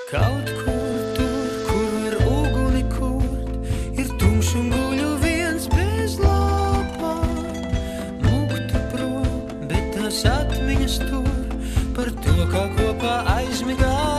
Kaut kur tur, kur var uguni kurt, ir tumšs un guļu viens bez lapām. Muktu prom, bet tās atmiņas tur par to, kā kopā aizmigā.